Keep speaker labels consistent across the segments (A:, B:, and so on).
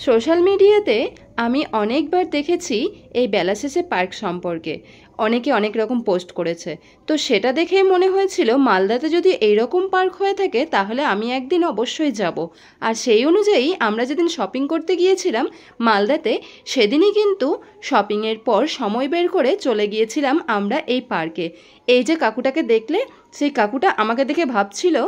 A: Social মিডিয়াতে আমি অনেকবার দেখেছি এই বেলা শেষে পার্ক সম্পর্কে। অনেকে অনেক রকম পোস্ট করেছে। তো সেটা দেখেই মনে হয়েছিল মালদাতে যদি এইরকম পার্ক হয়ে থাকে তাহলে আমি একদিন অবশ্যই যাব। আর সেই অনুযায়ী আমরা যেদিন শপিং করতে গিয়েছিলাম মালদাতে, সেদিনই কিন্তু শপিংয়ের পর সময় বের করে চলে গিয়েছিলাম আমরা এই পার্কে। এই যে কাকুটাকে দেখলে, সেই কাকুটা আমাকে দেখে ভাবছিল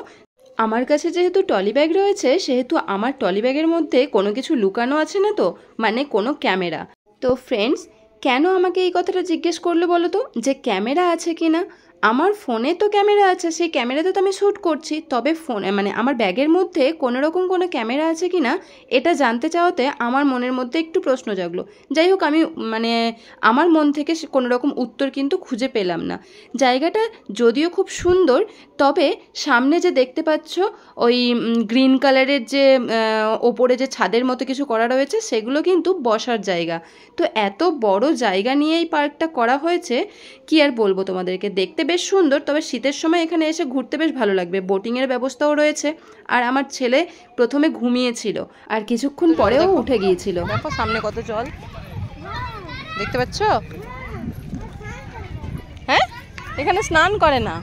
A: আমার কাছে যেহেতু টলি ব্যাগ রয়েছে সেহেতু আমার টলি ব্যাগের মধ্যে কোনো কিছু লুকানো আছে না, তো মানে কোনো ক্যামেরা। তো ফ্রেন্ডস, কেন আমাকে এই কথাটা জিজ্ঞেস করলো বলো তো, যে ক্যামেরা আছে কি না? আমার ফোনে তো ক্যামেরা আছে, সেই ক্যামেরাতে তো আমি শ্যুট করছি, তবে ফোনে মানে আমার ব্যাগের মধ্যে কোনো রকম কোনো ক্যামেরা আছে কি না এটা জানতে চাওয়াতে আমার মনের মধ্যে একটু প্রশ্ন জাগলো। যাই হোক, আমি মানে আমার মন থেকে কোনো রকম উত্তর কিন্তু খুঁজে পেলাম না। জায়গাটা যদিও খুব সুন্দর, তবে সামনে যে দেখতে পাচ্ছ ওই গ্রিন কালারের যে ওপরে যে ছাদের মতো কিছু করা রয়েছে সেগুলো কিন্তু বসার জায়গা। তো এত বড় জায়গা নিয়ে এই পার্কটা করা হয়েছে, কি আর বলবো তোমাদেরকে। দেখতে বেশ সুন্দর, তবে শীতের সময় এখানে এসে ঘুরতে বেশ ভালো লাগবে। বোটিংয়ের ব্যবস্থাও রয়েছে। আর আমার ছেলে প্রথমে ঘুমিয়েছিল আর কিছুক্ষণ পরেও উঠে গিয়েছিল। দেখো সামনে কত জল দেখতে পাচ্ছ। হ্যাঁ, এখানে স্নান করে না।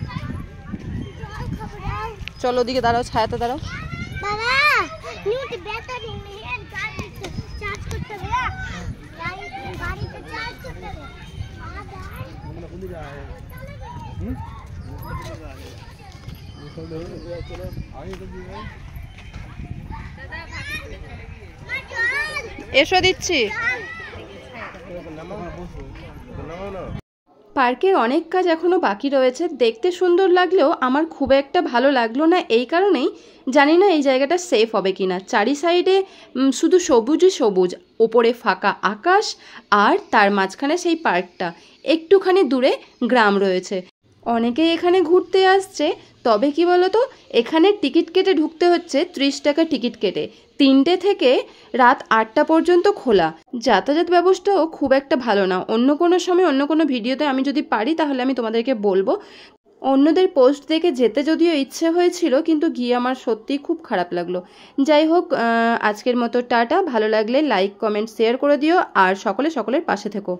A: চলো ওদিকে দাঁড়াও, ছায়াতে দাঁড়াও। এসো দিচ্ছি। পার্কের অনেক কাজ এখনও বাকি রয়েছে। দেখতে সুন্দর লাগলেও আমার খুব একটা ভালো লাগলো না, এই কারণেই জানি না এই জায়গাটা সেফ হবে কি না। চারি সাইডে শুধু সবুজই সবুজ, ওপরে ফাঁকা আকাশ, আর তার মাঝখানে সেই পার্কটা। একটুখানি দূরে গ্রাম রয়েছে। অনেকেই এখানে ঘুরতে আসছে, তবে কি বলতো, এখানে টিকিট কেটে ঢুকতে হচ্ছে, 30 টাকা টিকিট কেটে। 3টে থেকে রাত 8টা পর্যন্ত খোলা। যাতায়াত ব্যবস্থাও খুব একটা ভালো না। অন্য কোনো সময় অন্য কোনো ভিডিওতে আমি যদি পারি তাহলে আমি তোমাদেরকে বলবো। অন্যদের পোস্ট দেখে যেতে যদিও ইচ্ছে হয়েছিল, কিন্তু গিয়ে আমার সত্যিই খুব খারাপ লাগলো। যাই হোক, আজকের মতো টাটা। ভালো লাগলে লাইক, কমেন্ট, শেয়ার করে দিও, আর সকলে সকলের পাশে থেকো।